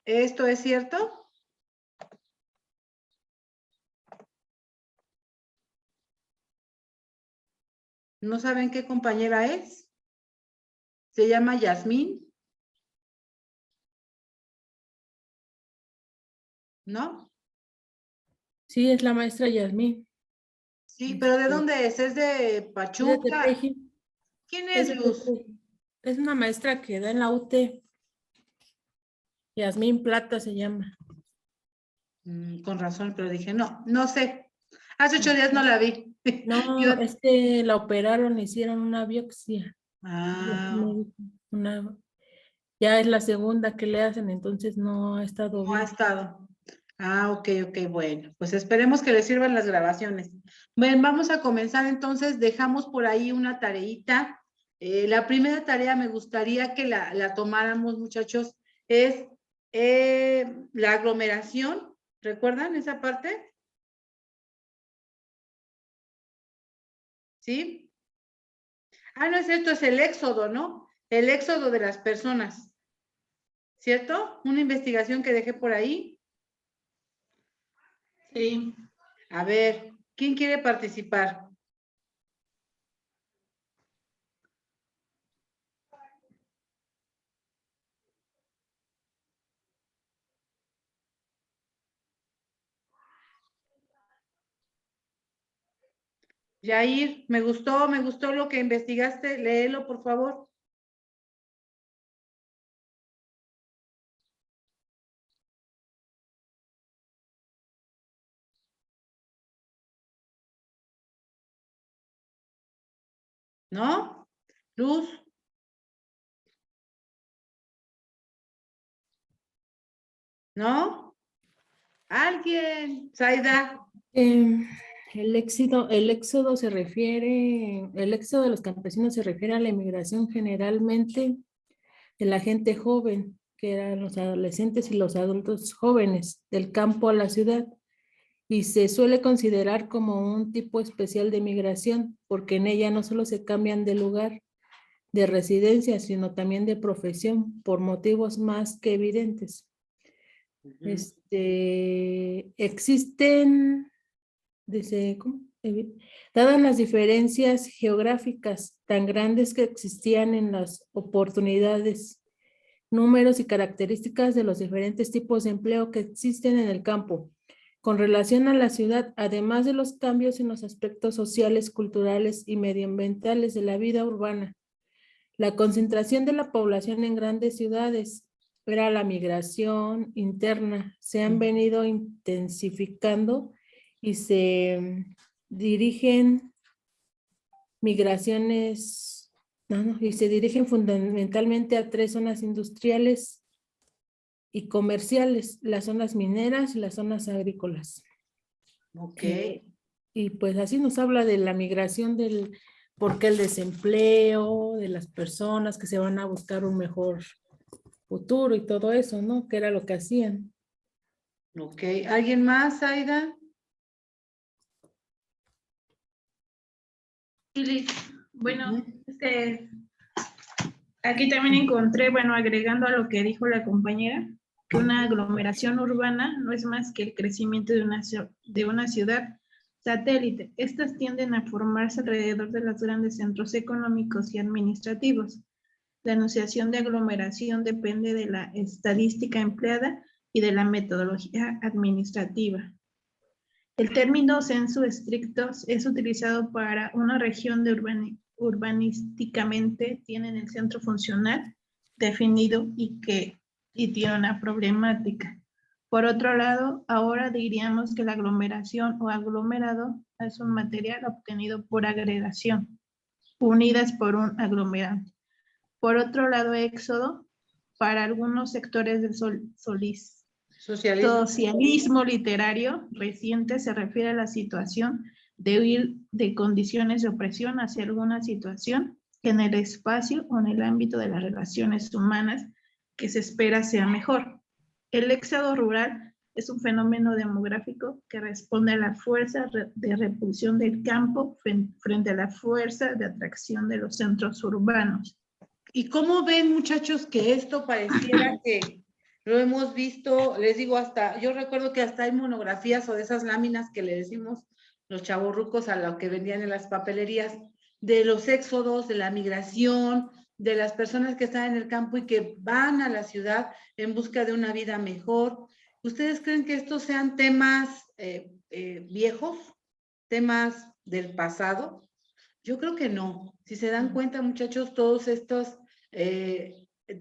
¿Esto es cierto? ¿No saben qué compañera es? Se llama Yasmín. ¿No? Sí, es la maestra Yasmín. Sí, pero ¿de dónde es? ¿Es de Es de Pachuca? Tepeji. ¿Quién Es es de Luz? Tepeji. Es una maestra que da en la UT. Yasmín Plata se llama. Con razón, pero dije, no, no sé. Hace 8 días no la vi. No, Yo- es que la operaron, le hicieron una biopsia. Ah, Me dijo, ya es la segunda que le hacen, entonces no ha estado no ha bien. estado. Ah, ok, bueno. Pues esperemos que les sirvan las grabaciones. Bueno, vamos a comenzar entonces. Dejamos por ahí una tareita. La primera tarea me gustaría que la tomáramos, muchachos, es la aglomeración. ¿Recuerdan esa parte? ¿Sí? Ah, no es esto, es el éxodo, ¿no? El éxodo de las personas. ¿Cierto? Una investigación que dejé por ahí. Sí. A ver, ¿quién quiere participar? Yair, me gustó lo que investigaste. Léelo, por favor. ¿No? Luz. ¿No? ¿Alguien? Zaida. El éxodo se refiere, el éxodo de los campesinos se refiere a la emigración generalmente de la gente joven, que eran los adolescentes y los adultos jóvenes, del campo a la ciudad, y se suele considerar como un tipo especial de migración, porque en ella no solo se cambian de lugar de residencia, sino también de profesión, por motivos más que evidentes. Existen, dice, ¿cómo? Dadas las diferencias geográficas tan grandes que existían en las oportunidades, números y características de los diferentes tipos de empleo que existen en el campo, con relación a la ciudad, además de los cambios en los aspectos sociales, culturales y medioambientales de la vida urbana. La concentración de la población en grandes ciudades era la migración interna. Se han venido intensificando y se dirigen migraciones, y se dirigen fundamentalmente a 3 zonas industriales y comerciales, las zonas mineras y las zonas agrícolas. Ok. Y pues así nos habla de la migración del, porque el desempleo, de las personas que se van a buscar un mejor futuro y todo eso, ¿no? Que era lo que hacían. Ok. ¿Alguien más, Zaida? Y bueno, aquí también encontré, bueno, agregando a lo que dijo la compañera, que una aglomeración urbana no es más que el crecimiento de una ciudad satélite. Estas tienden a formarse alrededor de los grandes centros económicos y administrativos. La enunciación de aglomeración depende de la estadística empleada y de la metodología administrativa. El término censo estricto es utilizado para una región de urbanísticamente tienen el centro funcional definido y tiene una problemática. Por otro lado, ahora diríamos que la aglomeración o aglomerado es un material obtenido por agregación, unidas por un aglomerante. Por otro lado, éxodo, para algunos sectores del Socialismo. socialismo literario reciente se refiere a la situación de huir de condiciones de opresión hacia alguna situación que en el espacio o en el ámbito de las relaciones humanas que se espera sea mejor. El éxodo rural es un fenómeno demográfico que responde a la fuerza de repulsión del campo frente a la fuerza de atracción de los centros urbanos. ¿Y cómo ven, muchachos, que esto pareciera lo hemos visto, les digo, hasta, yo recuerdo que hasta hay monografías o de esas láminas que le decimos los chavorrucos a lo que vendían en las papelerías, de los éxodos, de la migración, de las personas que están en el campo y que van a la ciudad en busca de una vida mejor. ¿Ustedes creen que estos sean temas viejos, temas del pasado? Yo creo que no. Si se dan cuenta, muchachos, todos estos,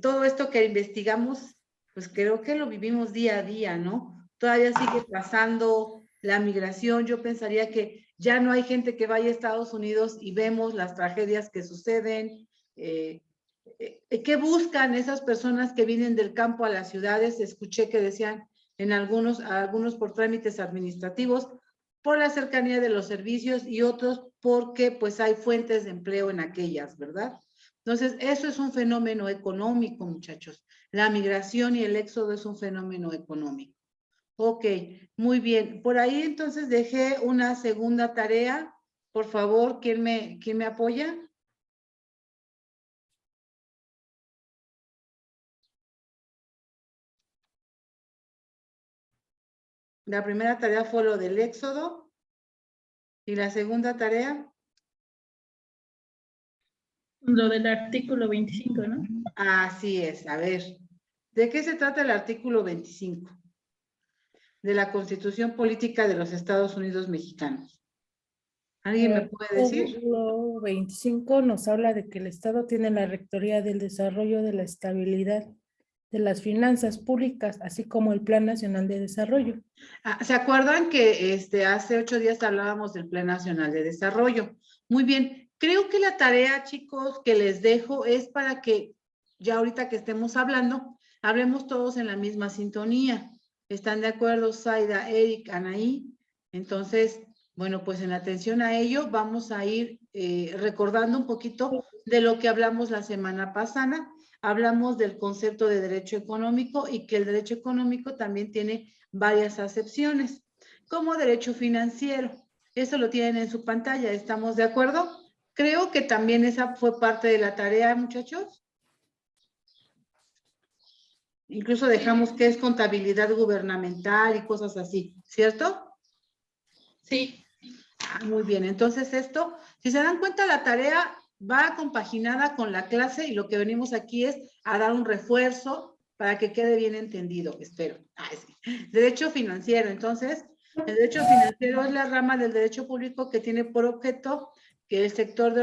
todo esto que investigamos, pues creo que lo vivimos día a día, ¿no? Todavía sigue pasando la migración. Yo pensaría que ya no hay gente que vaya a Estados Unidos y vemos las tragedias que suceden. ¿Qué buscan esas personas que vienen del campo a las ciudades? Escuché que decían en algunos por trámites administrativos, por la cercanía de los servicios y otros porque pues hay fuentes de empleo en aquellas, ¿verdad? Entonces, eso es un fenómeno económico, muchachos. La migración y el éxodo es un fenómeno económico. Ok, muy bien. Por ahí entonces dejé una segunda tarea. Por favor, ¿quién me apoya? La primera tarea fue lo del éxodo. ¿Y la segunda tarea? Lo del artículo 25, ¿no? Así es. A ver, ¿de qué se trata el artículo 25? De la Constitución Política de los Estados Unidos Mexicanos. ¿Alguien me puede decir? Artículo 25 nos habla de que el Estado tiene la rectoría del desarrollo, de la estabilidad de las finanzas públicas, así como el Plan Nacional de Desarrollo. ¿Se acuerdan que hace 8 días hablábamos del Plan Nacional de Desarrollo? Muy bien, creo que la tarea, chicos, que les dejo es para que ya ahorita que estemos hablando, hablemos todos en la misma sintonía. ¿Están de acuerdo, Zaida, Eric, Anaí? Entonces, bueno, pues en atención a ello, vamos a ir recordando un poquito de lo que hablamos la semana pasada. Hablamos del concepto de derecho económico y que el derecho económico también tiene varias acepciones, como derecho financiero. Eso lo tienen en su pantalla, ¿estamos de acuerdo? Creo que también esa fue parte de la tarea, muchachos. Incluso dejamos que es contabilidad gubernamental y cosas así, ¿cierto? Sí. Muy bien, entonces esto, si se dan cuenta, la tarea va compaginada con la clase y lo que venimos aquí es a dar un refuerzo para que quede bien entendido, espero. Sí. Derecho financiero, entonces, el derecho financiero es la rama del derecho público que tiene por objeto que el sector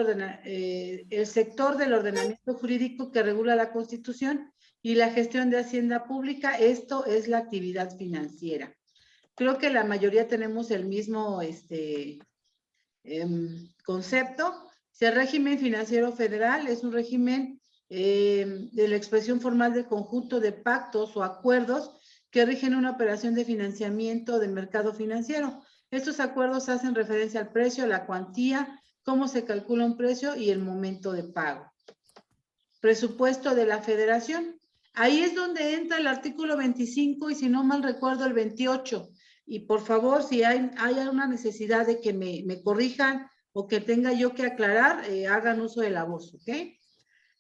del ordenamiento jurídico que regula la Constitución y la gestión de hacienda pública, esto es la actividad financiera. Creo que la mayoría tenemos el mismo concepto. El régimen financiero federal es un régimen de la expresión formal del conjunto de pactos o acuerdos que rigen una operación de financiamiento del mercado financiero. Estos acuerdos hacen referencia al precio, la cuantía, cómo se calcula un precio y el momento de pago. Presupuesto de la federación. Ahí es donde entra el artículo 25 y si no mal recuerdo el 28. Y por favor, si hay una necesidad de que me corrijan o que tenga yo que aclarar, hagan uso de la voz, ¿ok?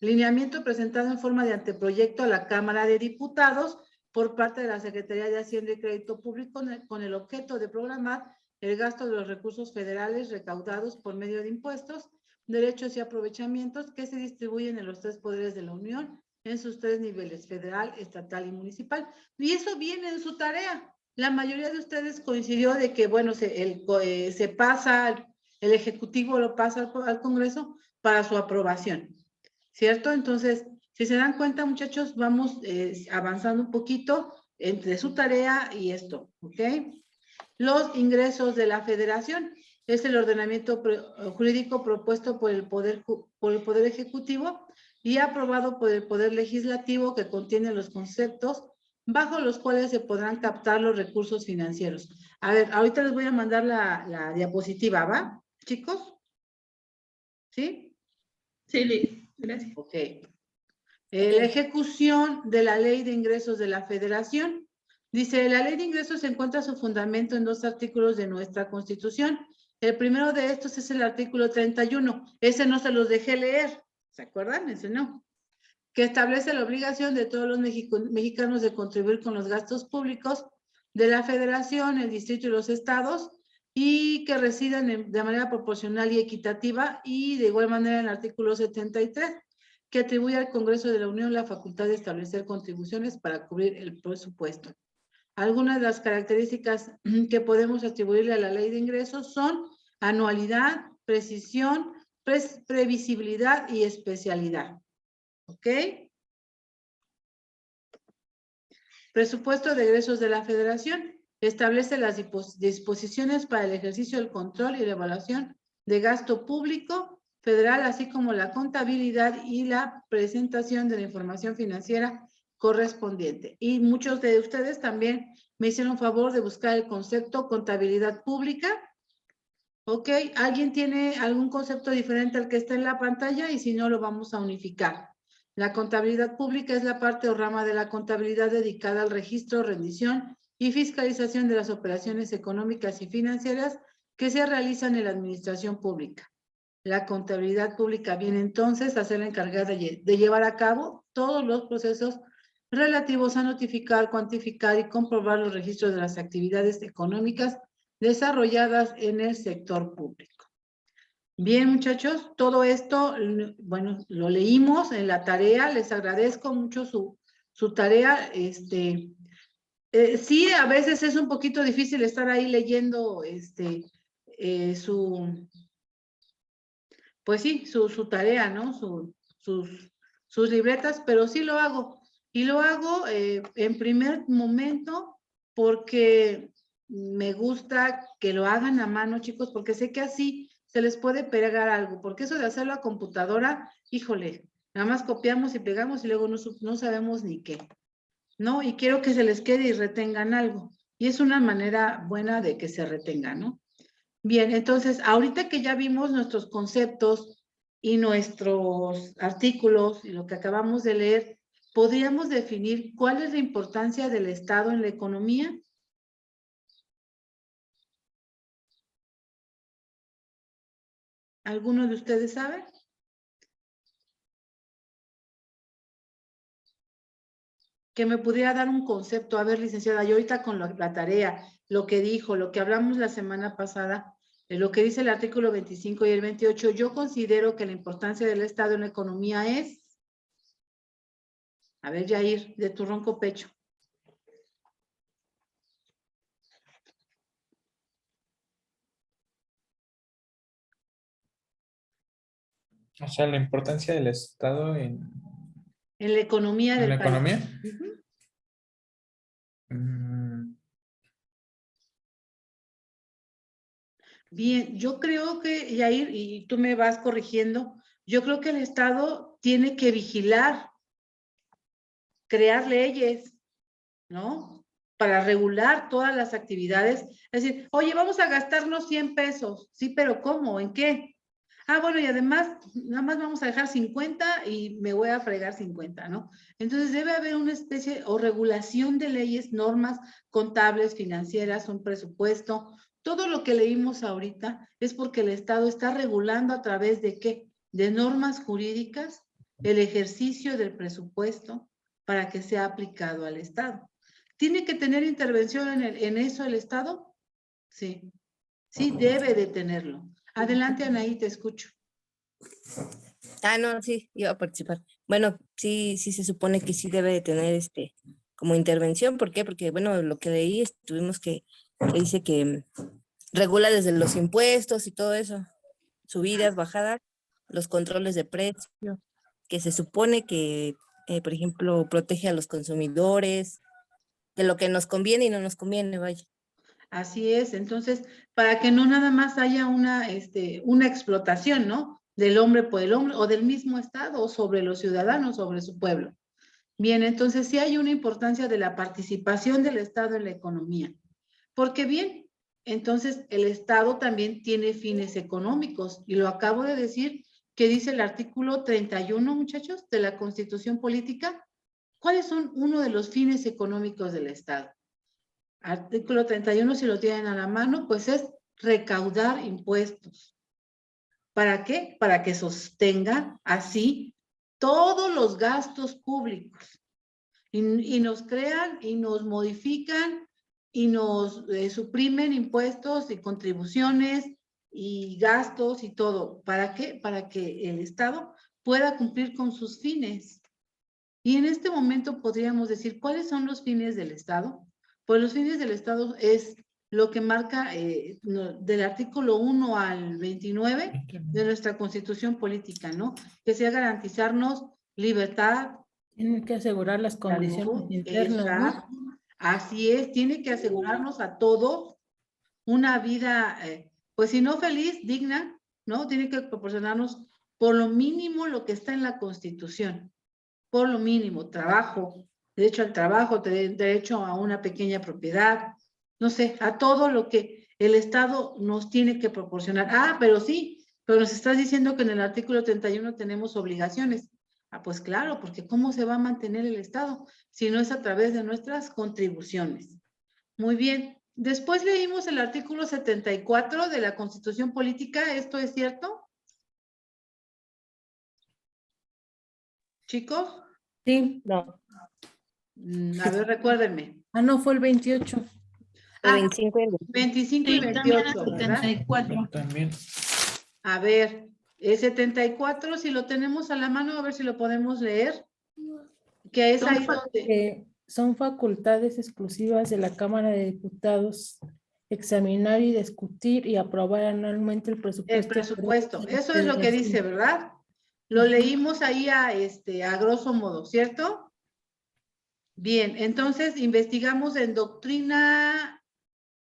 Lineamiento presentado en forma de anteproyecto a la Cámara de Diputados por parte de la Secretaría de Hacienda y Crédito Público con el objeto de programar el gasto de los recursos federales recaudados por medio de impuestos, derechos y aprovechamientos que se distribuyen en los 3 poderes de la Unión en sus 3 niveles, federal, estatal y municipal. Y eso viene en su tarea. La mayoría de ustedes coincidió de que, bueno, se pasa, el Ejecutivo lo pasa al Congreso para su aprobación, ¿cierto? Entonces, si se dan cuenta, muchachos, vamos avanzando un poquito entre su tarea y esto, ¿ok? Los ingresos de la federación es el ordenamiento jurídico propuesto por el Poder Ejecutivo y aprobado por el Poder Legislativo que contiene los conceptos bajo los cuales se podrán captar los recursos financieros. A ver, ahorita les voy a mandar la diapositiva, ¿va, chicos? ¿Sí? Sí, Liz, gracias. Ok. La ejecución de la Ley de Ingresos de la Federación. Dice, la Ley de Ingresos encuentra su fundamento en 2 artículos de nuestra Constitución. El primero de estos es el artículo 31. Ese no se los dejé leer. ¿Se acuerdan? Ese no. que establece la obligación de todos los mexicanos de contribuir con los gastos públicos de la Federación, el Distrito y los estados, y que residan de manera proporcional y equitativa, y de igual manera en el artículo 73, que atribuye al Congreso de la Unión la facultad de establecer contribuciones para cubrir el presupuesto. Algunas de las características que podemos atribuirle a la ley de ingresos son anualidad, precisión, previsibilidad y especialidad. ¿Ok? Presupuesto de egresos de la Federación. Establece las disposiciones para el ejercicio del control y la evaluación de gasto público federal, así como la contabilidad y la presentación de la información financiera correspondiente. Y muchos de ustedes también me hicieron favor de buscar el concepto contabilidad pública. ¿Ok? ¿Alguien tiene algún concepto diferente al que está en la pantalla? Y si no, lo vamos a unificar. La contabilidad pública es la parte o rama de la contabilidad dedicada al registro, rendición y fiscalización de las operaciones económicas y financieras que se realizan en la administración pública. La contabilidad pública viene entonces a ser la encargada de llevar a cabo todos los procesos relativos a notificar, cuantificar y comprobar los registros de las actividades económicas desarrolladas en el sector público. Bien, muchachos, todo esto, bueno, lo leímos en la tarea, les agradezco mucho su tarea. Sí, a veces es un poquito difícil estar ahí leyendo pues sí, su tarea, ¿no? Sus libretas, pero sí lo hago. Y lo hago en primer momento porque me gusta que lo hagan a mano, chicos, porque sé que así se les puede pegar algo, porque eso de hacerlo a computadora, híjole, nada más copiamos y pegamos y luego no sabemos ni qué, ¿no? Y quiero que se les quede y retengan algo. Y es una manera buena de que se retenga, ¿no? Bien, entonces, ahorita que ya vimos nuestros conceptos y nuestros artículos y lo que acabamos de leer, ¿podríamos definir cuál es la importancia del Estado en la economía? ¿Alguno de ustedes sabe? Que me pudiera dar un concepto. A ver, licenciada, yo ahorita con la tarea, lo que dijo, lo que hablamos la semana pasada, lo que dice el artículo 25 y el 28, yo considero que la importancia del Estado en la economía es, a ver, Yair, de tu ronco pecho. O sea, la importancia del Estado en la economía del la país. economía. Uh-huh. Bien, yo creo que, Yair, y tú me vas corrigiendo, yo creo que el Estado tiene que vigilar, crear leyes, ¿no? Para regular todas las actividades. Es decir, oye, vamos a gastarnos 100 pesos. Sí, pero ¿cómo? ¿En qué? Ah, bueno, y además, nada más vamos a dejar 50 y me voy a fregar 50, ¿no? Entonces debe haber una especie o regulación de leyes, normas contables, financieras, un presupuesto. Todo lo que leímos ahorita es porque el Estado está regulando a través de ¿qué? De normas jurídicas, el ejercicio del presupuesto para que sea aplicado al Estado. ¿Tiene que tener intervención en eso el Estado? Sí, sí debe de tenerlo. Adelante, Anaí, te escucho. No, sí, iba a participar. Bueno, sí se supone que sí debe de tener como intervención. ¿Por qué? Porque, bueno, lo que leí, tuvimos que dice que regula desde los impuestos y todo eso, subidas, bajadas, los controles de precio, que se supone que, por ejemplo, protege a los consumidores, de lo que nos conviene y no nos conviene, vaya. Así es, entonces, para que no nada más haya una explotación, ¿no? Del hombre por el hombre o del mismo Estado o sobre los ciudadanos, sobre su pueblo. Bien, entonces sí hay una importancia de la participación del Estado en la economía. Porque bien, entonces el Estado también tiene fines económicos y lo acabo de decir que dice el artículo 31, muchachos, de la Constitución Política. ¿Cuáles son uno de los fines económicos del Estado? Artículo 31, si lo tienen a la mano, pues es recaudar impuestos. ¿Para qué? Para que sostenga así todos los gastos públicos y nos crean y nos modifican y nos suprimen impuestos y contribuciones y gastos y todo. ¿Para qué? Para que el Estado pueda cumplir con sus fines. Y en este momento podríamos decir, ¿cuáles son los fines del Estado? Pues los fines del Estado es lo que marca del artículo 1 al 29 de nuestra Constitución Política, ¿no? Que sea garantizarnos libertad. Tienen que asegurar las condiciones Salud, internas, exacto. ¿no? Así es, tiene que asegurarnos a todos una vida, pues si no feliz, digna, ¿no? Tiene que proporcionarnos por lo mínimo lo que está en la Constitución. Por lo mínimo, trabajo, derecho al trabajo, derecho a una pequeña propiedad, no sé, a todo lo que el Estado nos tiene que proporcionar. Ah, pero sí, pero nos estás diciendo que en el artículo 31 tenemos obligaciones. Ah, pues claro, porque ¿cómo se va a mantener el Estado si no es a través de nuestras contribuciones? Muy bien. Después leímos el artículo 74 de la Constitución Política. ¿Esto es cierto? ¿Chicos? Sí. No, A ver, recuérdenme. Ah, no, fue el 28. el Ah, 25 y el 25 y Sí, también 28, el ¿verdad? 74. También. A ver, el 74, si lo tenemos a la mano, a ver si lo podemos leer. Que es ahí donde... Son facultades exclusivas de la Cámara de Diputados examinar y discutir y aprobar anualmente el presupuesto. El presupuesto, de la eso es lo que dice, Federación. ¿verdad? Lo leímos ahí a grosso modo, ¿cierto? Bien, entonces investigamos en doctrina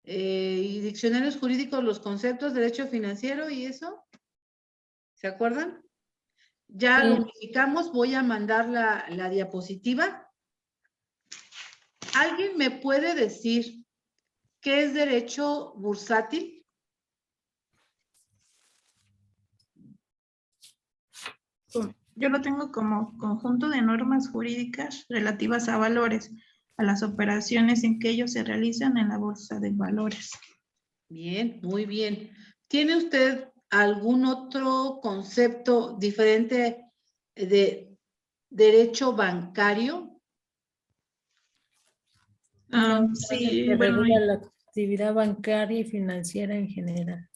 y diccionarios jurídicos los conceptos de derecho financiero y eso. ¿Se acuerdan? Ya Sí. lo unificamos, voy a mandar la diapositiva. ¿Alguien me puede decir qué es derecho bursátil? Yo lo tengo como conjunto de normas jurídicas relativas a valores, a las operaciones en que ellos se realizan en la bolsa de valores. Bien, muy bien. ¿Tiene usted algún otro concepto diferente de derecho bancario? Sí, Que bueno, regula la actividad bancaria y financiera en general.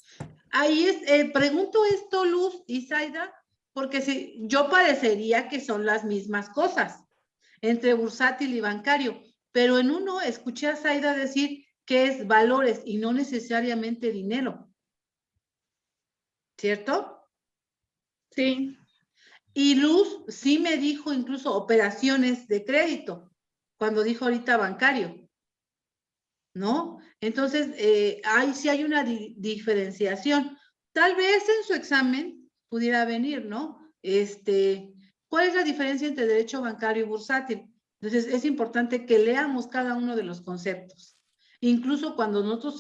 Ahí es, pregunto esto, Luz y Zaida, porque si, yo parecería que son las mismas cosas, entre bursátil y bancario, pero en uno escuché a Zaida decir que es valores y no necesariamente dinero, ¿cierto? sí, Y Luz sí me dijo incluso operaciones de crédito, cuando dijo ahorita bancario, ¿no? Entonces, ahí sí hay una diferenciación. Tal vez en su examen pudiera venir, ¿no? ¿Cuál es la diferencia entre derecho bancario y bursátil? Entonces, es importante que leamos cada uno de los conceptos. Incluso cuando nosotros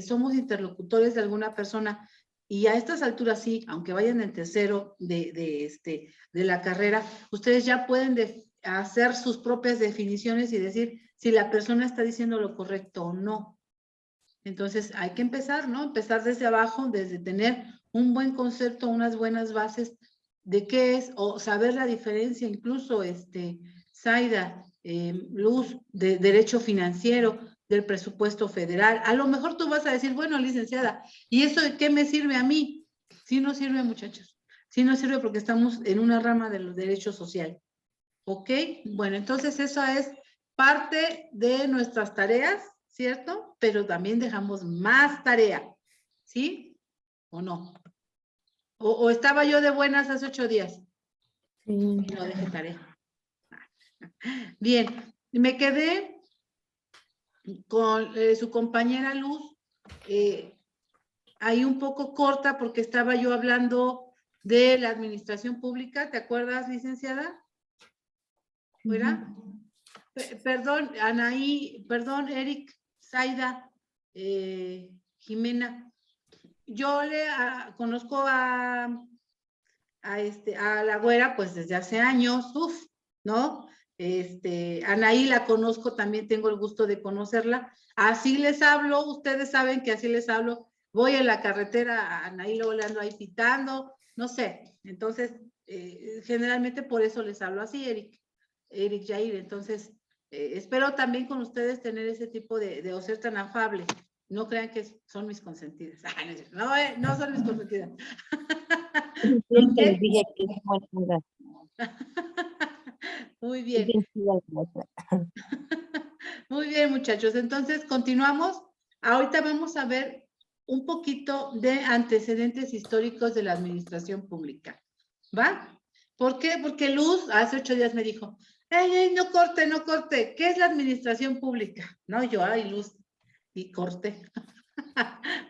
somos interlocutores de alguna persona y a estas alturas sí, aunque vayan en tercero de la carrera, ustedes ya pueden hacer sus propias definiciones y decir si la persona está diciendo lo correcto o no. Entonces hay que empezar, ¿no? Empezar desde abajo, desde tener un buen concepto, unas buenas bases de qué es, o saber la diferencia, incluso, Zaida, Luz, de derecho financiero, del presupuesto federal. A lo mejor tú vas a decir, bueno, licenciada, ¿y eso de qué me sirve a mí? Sí nos sirve, muchachos. Sí nos sirve porque estamos en una rama de los derechos sociales. ¿Ok? Bueno, entonces eso es parte de nuestras tareas, ¿cierto? Pero también dejamos más tarea, ¿sí? ¿O no? ¿O estaba yo de buenas hace 8 días? Sí. Y no dejé tarea. Bien, me quedé con su compañera Luz, ahí un poco corta porque estaba yo hablando de la administración pública, ¿te acuerdas, licenciada? ¿Fuera? Perdón, Anaí, perdón, Eric, Zaida, Jimena. Yo conozco a la güera pues desde hace años, ¿no? Anaí la conozco, también tengo el gusto de conocerla. Así les hablo, ustedes saben que así les hablo. Voy en la carretera, a Anaí luego le ando ahí pitando, no sé. Entonces, Generalmente por eso les hablo así, Eric Jair. Entonces, espero también con ustedes tener ese tipo o ser tan afable. No crean que son mis consentidas. No, no son mis consentidas. Quieren que les diga que es buena onda. Muy Es bien. bien chida la maestra. Muy bien, muchachos. Entonces, continuamos. Ahorita vamos a ver un poquito de antecedentes históricos de la administración pública. ¿Va? ¿Por qué? Porque Luz hace 8 días me dijo, ¡ey, no corte, no corte! ¿Qué es la administración pública? No, yo, ay, Luz, y corte.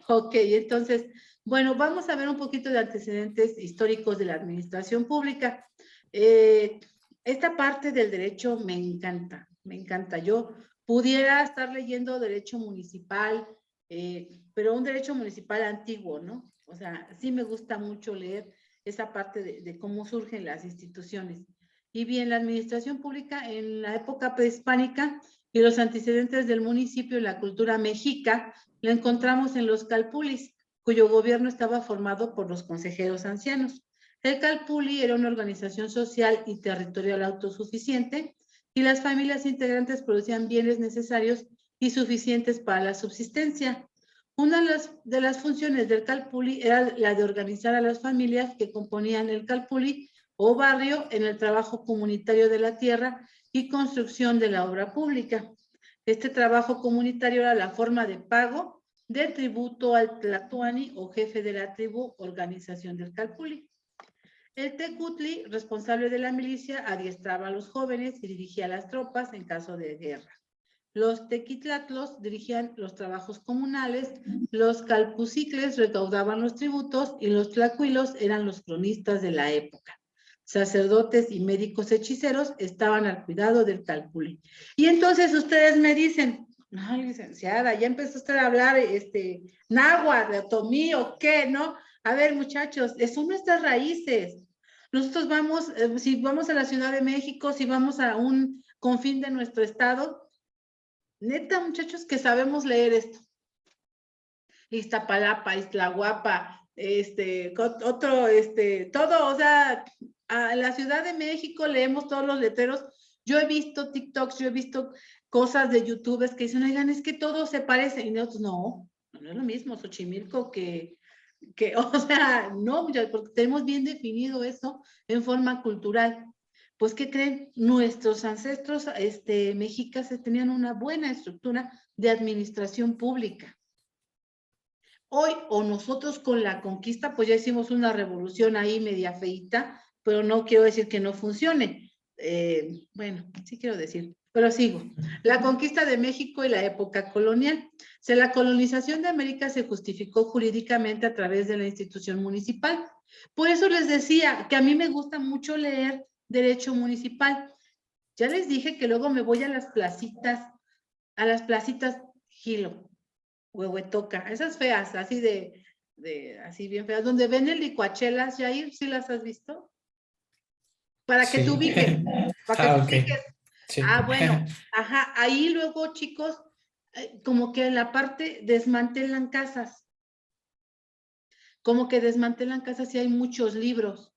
Ok, entonces, bueno, vamos a ver un poquito de antecedentes históricos de la administración pública. Esta parte del derecho me encanta, me encanta. Yo pudiera estar leyendo derecho municipal, pero un derecho municipal antiguo, ¿no? O sea, sí me gusta mucho leer esa parte de cómo surgen las instituciones. Y bien, la administración pública en la época prehispánica y los antecedentes del municipio y la cultura mexica la encontramos en los calpulis, cuyo gobierno estaba formado por los consejeros ancianos. El calpuli era una organización social y territorial autosuficiente y las familias integrantes producían bienes necesarios y suficientes para la subsistencia. Una de las funciones del calpuli era la de organizar a las familias que componían el calpuli o barrio en el trabajo comunitario de la tierra y construcción de la obra pública. Este trabajo comunitario era la forma de pago del tributo al tlatoani o jefe de la tribu, organización del calpuli. El tecutli, responsable de la milicia, adiestraba a los jóvenes y dirigía las tropas en caso de guerra. Los tequitlatlos dirigían los trabajos comunales, los calpucicles recaudaban los tributos y los tlacuilos eran los cronistas de la época. Sacerdotes y médicos hechiceros estaban al cuidado del calpuli. Y entonces ustedes me dicen, ay, licenciada, ya empezó usted a hablar náhuatl, de otomí o qué, ¿no? A ver, muchachos, son nuestras raíces. Nosotros vamos, si vamos a la Ciudad de México, si vamos a un confín de nuestro estado, neta, muchachos, que sabemos leer esto. Iztapalapa, Iztlahuapa, todo, o sea, a la Ciudad de México leemos todos los letreros. Yo he visto TikToks, yo he visto cosas de YouTubers que dicen, oigan, es que todo se parece. Y nosotros, no es lo mismo Xochimilco que o sea, no, porque tenemos bien definido eso en forma cultural. Pues, ¿qué creen? Nuestros ancestros mexicas tenían una buena estructura de administración pública. Hoy, o nosotros con la conquista, pues ya hicimos una revolución ahí media feíta, pero no quiero decir que no funcione. Bueno, sí quiero decir, pero sigo. La conquista de México y la época colonial. La colonización de América se justificó jurídicamente a través de la institución municipal. Por eso les decía que a mí me gusta mucho leer derecho municipal. Ya les dije que luego me voy a las placitas Gilo, Huehuetoca, esas feas, así así bien feas, donde venden licuachelas, Jair, ¿sí las has visto? Para que Sí. te ubiques, para que te Ok. ubiques. Sí. Bueno, ajá, ahí luego, chicos, como que en la parte desmantelan casas, y hay muchos libros.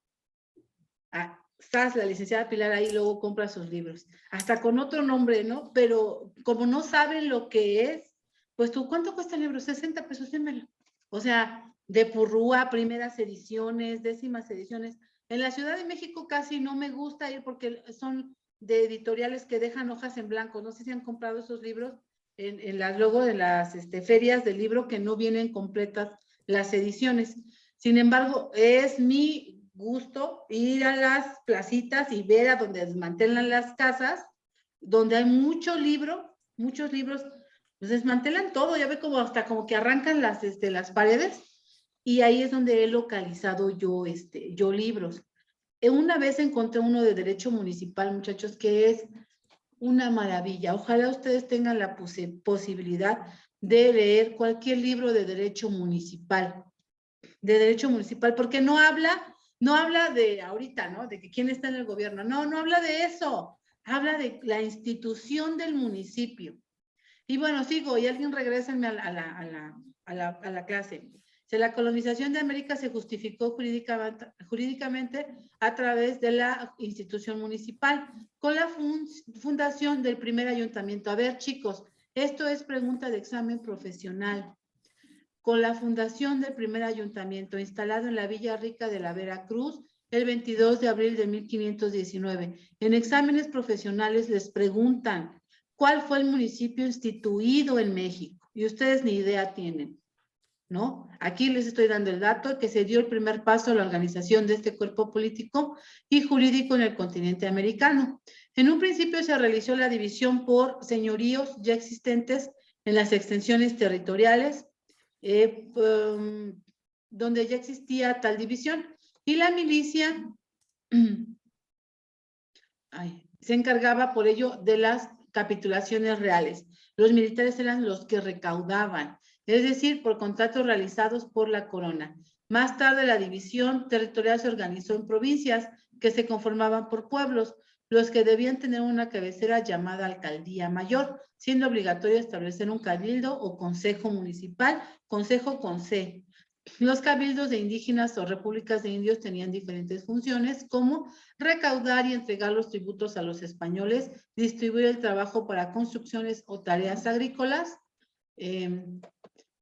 Estás la licenciada Pilar ahí, luego compra sus libros, hasta con otro nombre, ¿no? Pero como no saben lo que es, pues tú, ¿cuánto cuesta el libro? 60 pesos, démelo. O sea, de Purrúa, primeras ediciones, décimas ediciones. En la Ciudad de México casi no me gusta ir porque son de editoriales que dejan hojas en blanco. No sé si han comprado esos libros luego de las ferias del libro que no vienen completas las ediciones. Sin embargo, es mi gusto ir a las placitas y ver a donde desmantelan las casas, donde hay muchos libros, pues desmantelan todo, ya ve como hasta como que arrancan las paredes, y ahí es donde he localizado yo libros. Una vez encontré uno de Derecho Municipal, muchachos, que es una maravilla. Ojalá ustedes tengan la posibilidad de leer cualquier libro de Derecho Municipal, porque no habla de ahorita, ¿no? De que quién está en el gobierno. No habla de eso. Habla de la institución del municipio. Y bueno, sigo, y alguien regrésenme a la clase. La colonización de América se justificó jurídicamente a través de la institución municipal, con la fundación del primer ayuntamiento. A ver, chicos, esto es pregunta de examen profesional. Con la fundación del primer ayuntamiento instalado en la Villa Rica de la Veracruz, el 22 de abril de 1519. En exámenes profesionales les preguntan, ¿cuál fue el municipio instituido en México? Y ustedes ni idea tienen, ¿no? Aquí les estoy dando el dato que se dio el primer paso a la organización de este cuerpo político y jurídico en el continente americano. En un principio se realizó la división por señoríos ya existentes en las extensiones territoriales, donde ya existía tal división, y la milicia se encargaba por ello de las capitulaciones reales. Los militares eran los que recaudaban, es decir, por contratos realizados por la corona. Más tarde la división territorial se organizó en provincias que se conformaban por pueblos, los que debían tener una cabecera llamada alcaldía mayor, siendo obligatorio establecer un cabildo o consejo municipal, consejo con C. Los cabildos de indígenas o repúblicas de indios tenían diferentes funciones, como recaudar y entregar los tributos a los españoles, distribuir el trabajo para construcciones o tareas agrícolas,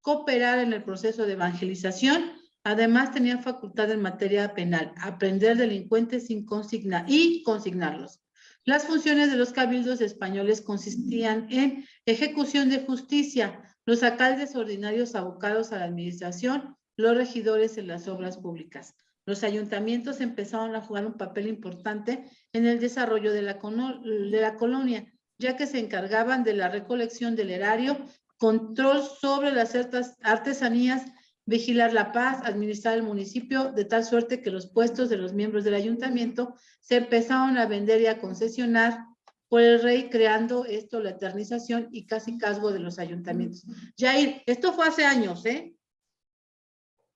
cooperar en el proceso de evangelización. Además, tenían facultad en materia penal, aprender delincuentes sin consignar y consignarlos. Las funciones de los cabildos españoles consistían en ejecución de justicia, los alcaldes ordinarios abocados a la administración, los regidores en las obras públicas. Los ayuntamientos empezaron a jugar un papel importante en el desarrollo de la colonia, ya que se encargaban de la recolección del erario, control sobre las artesanías, vigilar la paz, administrar el municipio, de tal suerte que los puestos de los miembros del ayuntamiento se empezaron a vender y a concesionar por el rey, creando esto la eternización y casi casgo de los ayuntamientos. Yair, esto fue hace años, ¿eh?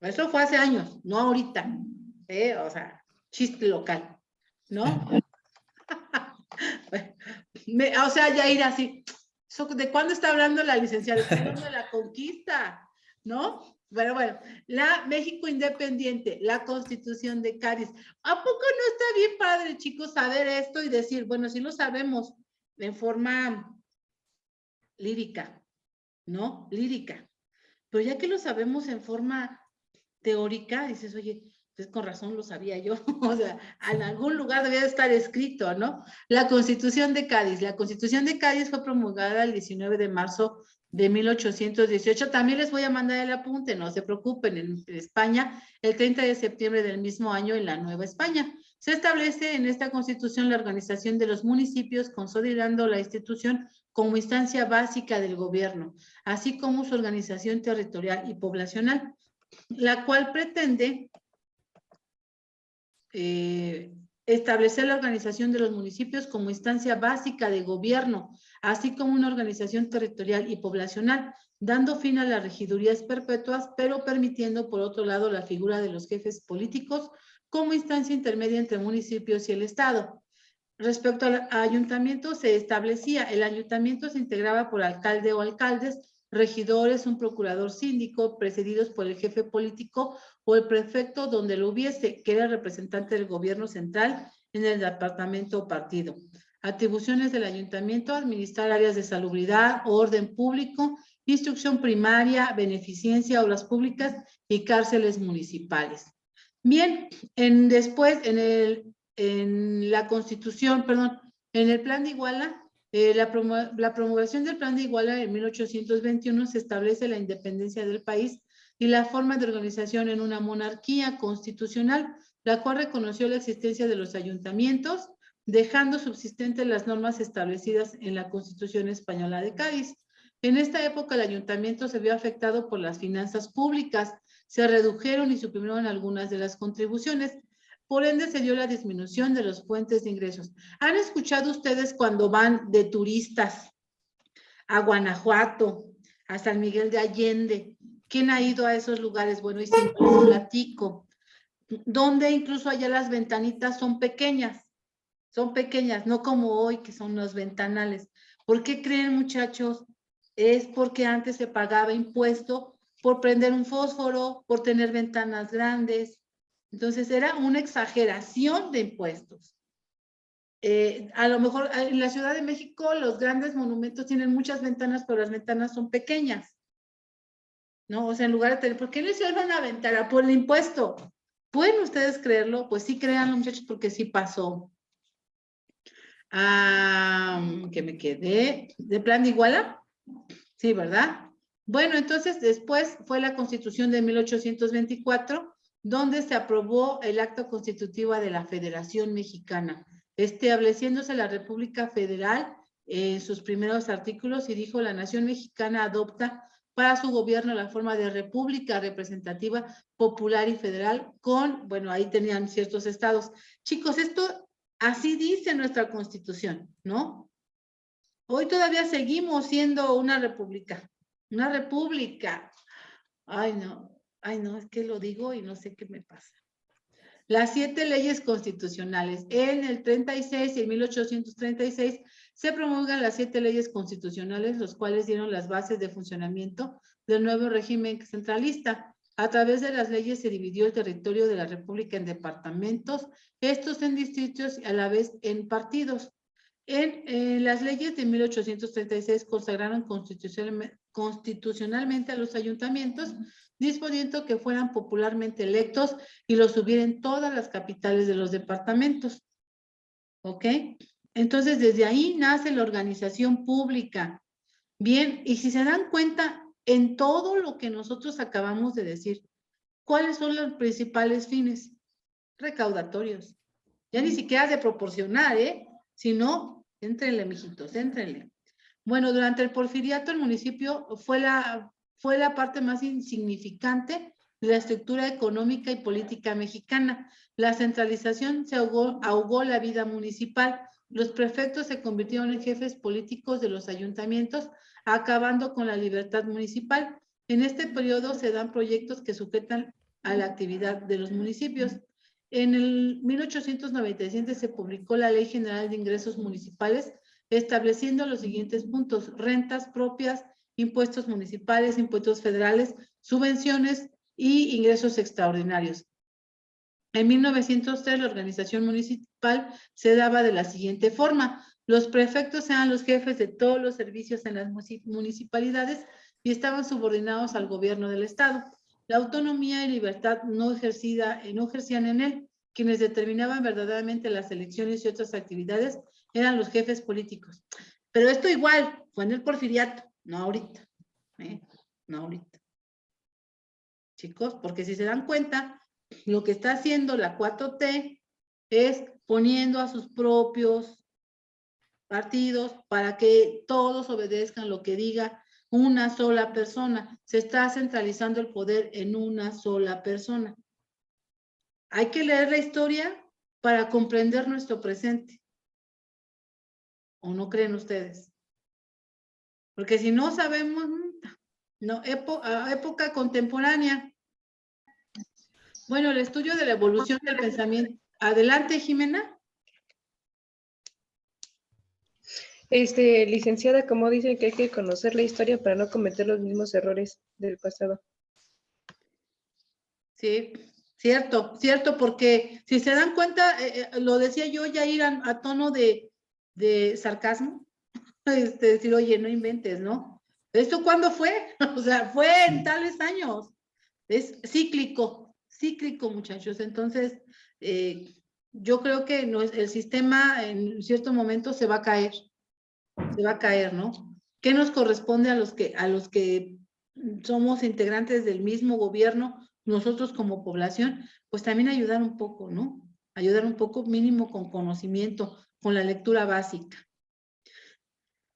Eso fue hace años, no ahorita, o sea, chiste local, ¿no? O sea, Yair así, ¿de cuándo está hablando la licenciada? Está hablando de la conquista, ¿no? Pero bueno, la México independiente, la Constitución de Cádiz. ¿A poco no está bien padre, chicos, saber esto y decir, bueno, sí lo sabemos en forma lírica, ¿no? Lírica. Pero ya que lo sabemos en forma teórica, dices, oye, pues con razón lo sabía yo, o sea, en algún lugar debía de estar escrito, ¿no? La Constitución de Cádiz. La Constitución de Cádiz fue promulgada el 19 de marzo de 1818. También les voy a mandar el apunte, no se preocupen, en España, el 30 de septiembre del mismo año en la Nueva España. Se establece en esta Constitución la organización de los municipios, consolidando la institución como instancia básica del gobierno, así como su organización territorial y poblacional, la cual pretende establecer la organización de los municipios como instancia básica de gobierno, así como una organización territorial y poblacional, dando fin a las regidurías perpetuas, pero permitiendo, por otro lado, la figura de los jefes políticos como instancia intermedia entre municipios y el Estado. Respecto al ayuntamiento, se establecía, el ayuntamiento se integraba por alcalde o alcaldes, regidores, un procurador síndico, precedidos por el jefe político o el prefecto donde lo hubiese, que era el representante del gobierno central en el departamento o partido. Atribuciones del ayuntamiento: administrar áreas de salubridad, orden público, instrucción primaria, beneficencia, obras públicas y cárceles municipales. Bien, después en la Constitución, perdón, en el Plan de Iguala, la promulgación del Plan de Iguala en 1821 se establece la independencia del país y la forma de organización en una monarquía constitucional, la cual reconoció la existencia de los ayuntamientos, dejando subsistentes las normas establecidas en la Constitución Española de Cádiz. En esta época el ayuntamiento se vio afectado por las finanzas públicas, se redujeron y suprimieron algunas de las contribuciones. Por ende, se dio la disminución de los fuentes de ingresos. ¿Han escuchado ustedes cuando van de turistas a Guanajuato, a San Miguel de Allende? ¿Quién ha ido a esos lugares? Bueno, y siempre les platico. Donde incluso allá las ventanitas son pequeñas, no como hoy que son los ventanales. ¿Por qué creen, muchachos? Es porque antes se pagaba impuesto por prender un fósforo, por tener ventanas grandes. Entonces era una exageración de impuestos. A lo mejor en la Ciudad de México los grandes monumentos tienen muchas ventanas, pero las ventanas son pequeñas, ¿no? O sea, en lugar de tener, ¿por qué les hicieron una ventana? Por el impuesto. ¿Pueden ustedes creerlo? Pues sí, créanlo, muchachos, porque sí pasó. Que me quedé. ¿De Plan de Iguala? Sí, ¿verdad? Bueno, entonces después fue la Constitución de 1824, donde se aprobó el acto constitutivo de la Federación Mexicana, estableciéndose la República Federal en sus primeros artículos, y dijo: la nación mexicana adopta para su gobierno la forma de república representativa, popular y federal con, bueno, ahí tenían ciertos estados. Chicos, esto así dice nuestra Constitución, ¿no? Hoy todavía seguimos siendo una república. Una república. Ay, no, es que lo digo y no sé qué me pasa. Las 7 leyes constitucionales. En el 36 y en 1836 se promulgan las 7 leyes constitucionales, los cuales dieron las bases de funcionamiento del nuevo régimen centralista. A través de las leyes se dividió el territorio de la República en departamentos, estos en distritos y a la vez en partidos. En las leyes de 1836 consagraron constitucionalmente a los ayuntamientos, disponiendo que fueran popularmente electos y los hubiera en todas las capitales de los departamentos. ¿Ok? Entonces, desde ahí nace la organización pública. Bien, y si se dan cuenta, en todo lo que nosotros acabamos de decir, ¿cuáles son los principales fines? Recaudatorios. Ya ni siquiera de proporcionar, sino, éntrenle, mijitos, éntrenle. Bueno, durante el porfiriato el municipio fue la parte más insignificante de la estructura económica y política mexicana. La centralización se ahogó la vida municipal. Los prefectos se convirtieron en jefes políticos de los ayuntamientos, acabando con la libertad municipal. En este periodo se dan proyectos que sujetan a la actividad de los municipios. En el 1897 se publicó la Ley General de Ingresos Municipales, estableciendo los siguientes puntos: rentas propias, impuestos municipales, impuestos federales, subvenciones y ingresos extraordinarios. En 1903 la organización municipal se daba de la siguiente forma: los prefectos eran los jefes de todos los servicios en las municipalidades y estaban subordinados al gobierno del estado. La autonomía y libertad no ejercían en él. Quienes determinaban verdaderamente las elecciones y otras actividades eran los jefes políticos. Pero esto igual fue en el porfiriato, no ahorita. No ahorita. Chicos, porque si se dan cuenta, lo que está haciendo la 4T es poniendo a sus propios partidos para que todos obedezcan lo que diga una sola persona. Se está centralizando el poder en una sola persona. Hay que leer la historia para comprender nuestro presente. ¿O no creen ustedes? Porque si no sabemos, no, época contemporánea. Bueno, el estudio de la evolución del pensamiento. Adelante, Jimena. Licenciada, como dicen que hay que conocer la historia para no cometer los mismos errores del pasado. Sí, cierto, porque si se dan cuenta, lo decía yo, Yair, a tono de sarcasmo, decir, oye, no inventes, ¿no? ¿Esto cuándo fue? O sea, fue en tales años. Es cíclico, muchachos. Entonces, yo creo que el sistema en cierto momento se va a caer, ¿no? ¿Qué nos corresponde a los que somos integrantes del mismo gobierno, nosotros como población? Pues también ayudar un poco, ¿no? Ayudar un poco, mínimo con conocimiento, con la lectura básica.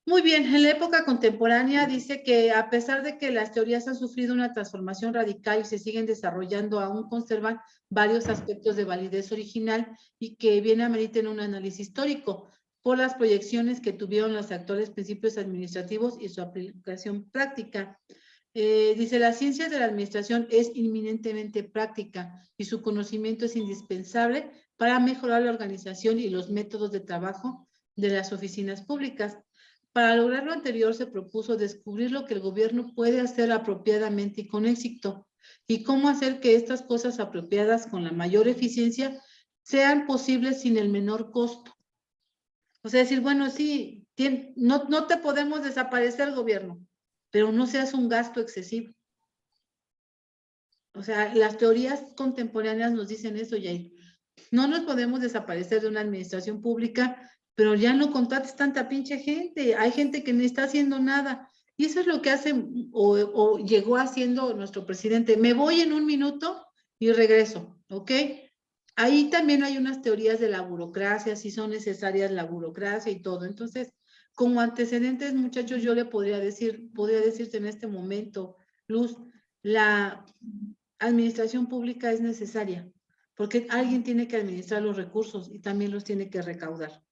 Muy bien, en la época contemporánea dice que a pesar de que las teorías han sufrido una transformación radical y se siguen desarrollando, aún conservan varios aspectos de validez original y que bien ameriten un análisis histórico por las proyecciones que tuvieron los actuales principios administrativos y su aplicación práctica. Dice, la ciencia de la administración es inminentemente práctica y su conocimiento es indispensable para mejorar la organización y los métodos de trabajo de las oficinas públicas. Para lograr lo anterior se propuso descubrir lo que el gobierno puede hacer apropiadamente y con éxito, y cómo hacer que estas cosas apropiadas con la mayor eficiencia sean posibles sin el menor costo. O sea, decir, bueno, sí, no te podemos desaparecer, gobierno, pero no seas un gasto excesivo. O sea, las teorías contemporáneas nos dicen eso, Yair. No nos podemos desaparecer de una administración pública, pero ya no contrates tanta pinche gente. Hay gente que no está haciendo nada. Y eso es lo que hace o llegó haciendo nuestro presidente. Me voy en un minuto y regreso, ¿ok? Ahí también hay unas teorías de la burocracia, si son necesarias la burocracia y todo. Entonces, como antecedentes, muchachos, yo le podría decirte en este momento, Luz, la administración pública es necesaria, porque alguien tiene que administrar los recursos y también los tiene que recaudar.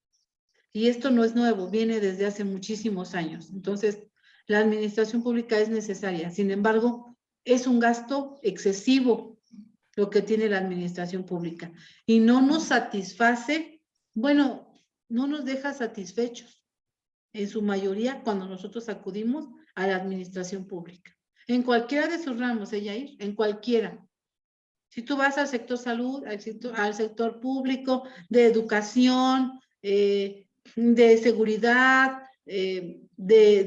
Y esto no es nuevo, viene desde hace muchísimos años. Entonces, la administración pública es necesaria. Sin embargo, es un gasto excesivo lo que tiene la administración pública y no nos satisface, bueno, no nos deja satisfechos en su mayoría cuando nosotros acudimos a la administración pública. En cualquiera de sus ramos, Yair, en cualquiera. Si tú vas al sector salud, al sector público, de educación, de seguridad, de